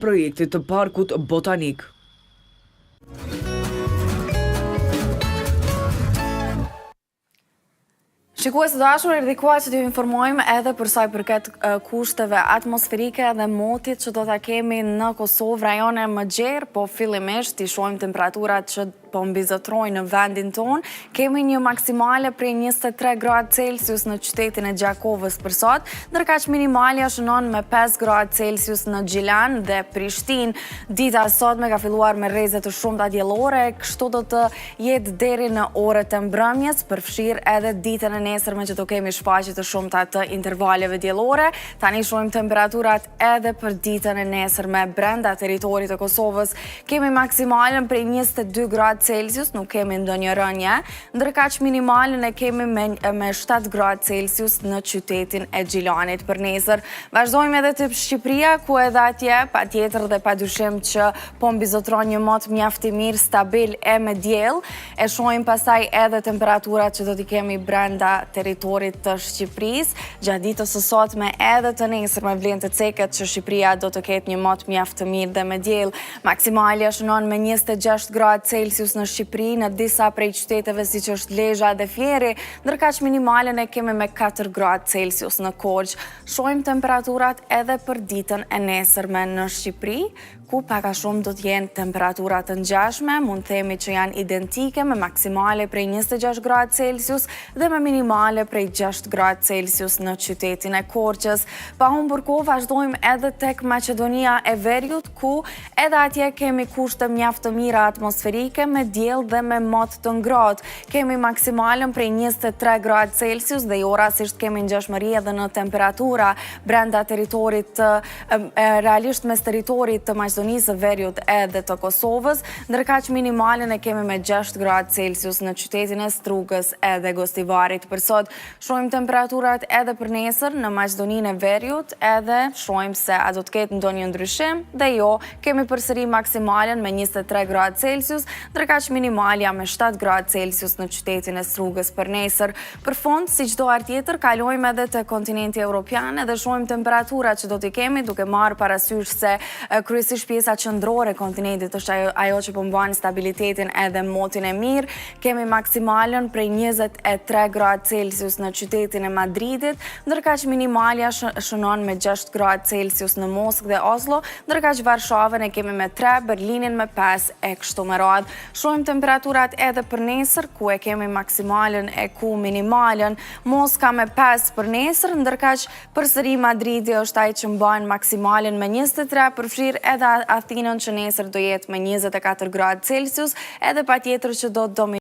projektit të parkut botanik. Shikues të dashur, erdhi koha që t'ju informojmë edhe për sa i përket kushteve atmosferike dhe motit që do ta kemi në Kosovë, rajone më gjerë, po fillimisht t'i shohim temperaturat që po mbizotrojnë në vendin tonë. Kemi një maksimale prej 23 gradë Celsius në qytetin e Gjakovës për sot, ndërkaq minimalja shënon me 5 gradë Celsius në Gjilan dhe Prishtinë. Dita e sotme ka filluar me rreze të shumta diellore, kështu do të jetë deri në orët e mbrëmjes, përfshirë edhe ditën e nesërme që do kemi shfaqje të shumta të intervaleve diellore. Tani shohim temperaturat edhe për ditën e nesërme brenda territorit të Kosovës. Kemi maksimalen prej 22 gradë Celsius, nuk kemi ndonjë rënje, ndërkaq minimalen e kemi me 7 gradë Celsius në qytetin e Gjilanit për nesër. Vazhdojmë edhe të Shqipëria, ku edhe atje patjetër dhe padyshim që po mbizotron një mot mjaft i mirë, stabil e me diell. E shohim pastaj edhe temperaturat që do t'i kemi brenda territorit të Shqipërisë, gjatë ditës së sotme edhe të nesërme vlen të ceket që Shqipëria do të ketë një mot mjaft të mirë dhe me diell. Maksimalja shënon me 26 gradë Celsius në Shqipëri, në disa prej qyteteve siç është Lezhë dhe Fieri, ndërkaq minimalen e kemi me 4 gradë Celsius në Korçë. Shohim temperaturat edhe për ditën e nesërme në Shqipëri, ku pak a shumë do t'jenë temperaturat të ngjashme, mund themi që janë identike me maksimale prej 26 gradë Celsius dhe me minimale prej 6 gradë Celsius në qytetin e Korçës. Pa humbur kohë, vazhdojmë edhe tek Maqedonia e Veriut, ku edhe atje kemi kushte mjaft të mira atmosferike me diell dhe me mot të ngrohtë. Kemi maksimalen prej 23 gradë Celsius dhe orasisht kemi ngjashmëri edhe në temperatura brenda territorit realisht mes territorit të Maqedonisë së Veriut edhe të Kosovës, ndërkaq minimalen e kemi me 6 gradë Celsius në qytetin e Strugës edhe Gostivarit për sot. Shohim temperaturat edhe për nesër në Maqedoninë e Veriut, edhe shohim se a do të ketë ndonjë ndryshim dhe jo, kemi përsëri maksimalen me 23 gradë Celsius, ndërkaq minimalja me 7 gradë Celsius në qytetin e Strugës për nesër. Për fond, si çdo herë tjetër, kalojmë edhe te kontinenti evropian dhe shohim temperaturat që do t'i kemi, duke marrë parasysh se kryesisht pjesa qendrore e kontinentit është ajo që po mban stabilitetin edhe motin e mirë. Kemi maksimalen prej 23 gradë Celsius në qytetin e Madridit, ndërkaq minimalja shënon me 6 gradë Celsius në Moskë dhe Oslo, ndërkaq Varshavën e kemi me 3, Berlinin me 5 e kështu me radhë. Shohim temperaturat edhe për nesër, ku e kemi maksimalen e ku minimalen. Moska me 5 për nesër, ndërkaq përsëri Madridi është ai që mban maksimalen me 23, përfshirë edhe Athinën që nesër do jetë me 24 gradë Celsius, edhe patjetër që do